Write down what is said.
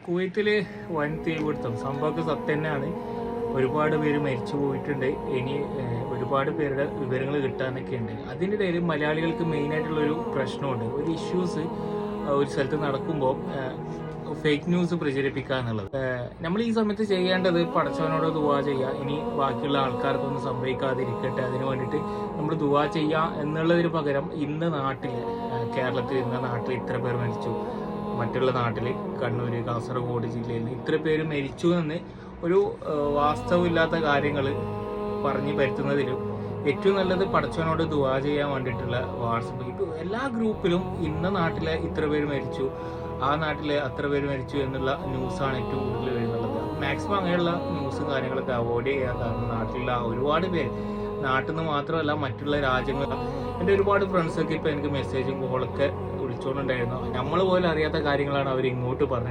കുവൈത്തിൽ വൻ തീപിടുത്തം സംഭവമൊക്കെ സത്യം തന്നെയാണ്. ഒരുപാട് പേര് മരിച്ചു പോയിട്ടുണ്ട്. ഇനി ഒരുപാട് പേരുടെ വിവരങ്ങൾ കിട്ടാനൊക്കെ ഉണ്ട്. അതിൻ്റെ ഇടയിൽ മലയാളികൾക്ക് മെയിനായിട്ടുള്ളൊരു പ്രശ്നമുണ്ട്. ഒരു ഇഷ്യൂസ് ഒരു സ്ഥലത്ത് നടക്കുമ്പോൾ ഫേക്ക് ന്യൂസ് പ്രചരിപ്പിക്കുക എന്നുള്ളത്. നമ്മൾ ഈ സമയത്ത് ചെയ്യേണ്ടത് പടച്ചവനോട് ദുആ ചെയ്യുക. ഇനി ബാക്കിയുള്ള ആൾക്കാർക്കൊന്നും സംഭവിക്കാതിരിക്കട്ടെ, അതിന് വേണ്ടിയിട്ട് നമ്മൾ ദുആ ചെയ്യുക എന്നുള്ളതിന് പകരം ഇന്ന് നാട്ടിൽ കേരളത്തിൽ ഇന്ന നാട്ടിൽ ഇത്ര പേർ മരിച്ചു, മറ്റുള്ള നാട്ടിൽ കണ്ണൂർ കാസർഗോഡ് ജില്ലയിൽ ഇത്ര പേര് മരിച്ചു എന്ന് ഒരു വാസ്തവമില്ലാത്ത കാര്യങ്ങൾ പറഞ്ഞു പരത്തുന്നതിലും ഏറ്റവും നല്ലത് പടച്ചവനോട് ദുആ ചെയ്യാൻ വേണ്ടിയിട്ടുള്ള വാട്സപ്പ്. ഇപ്പോൾ എല്ലാ ഗ്രൂപ്പിലും ഇന്ന നാട്ടിലെ ഇത്ര പേര് മരിച്ചു, ആ നാട്ടിലെ അത്ര പേര് മരിച്ചു എന്നുള്ള ന്യൂസാണ് ഏറ്റവും കൂടുതൽ വരുന്നുള്ളത്. മാക്സിമം അങ്ങനെയുള്ള ന്യൂസും കാര്യങ്ങളൊക്കെ അവോയ്ഡ് ചെയ്യാൻ കാരണം നാട്ടിലുള്ള ഒരുപാട് പേര്, നാട്ടിൽ നിന്ന് മാത്രമല്ല മറ്റുള്ള രാജ്യങ്ങൾ, എൻ്റെ ഒരുപാട് ഫ്രണ്ട്സൊക്കെ ഇപ്പോൾ എനിക്ക് മെസ്സേജും കോളൊക്കെ വിളിച്ചുകൊണ്ടുണ്ടായിരുന്നു. നമ്മൾ പോലും അറിയാത്ത കാര്യങ്ങളാണ് അവർ ഇങ്ങോട്ട് പറഞ്ഞത്.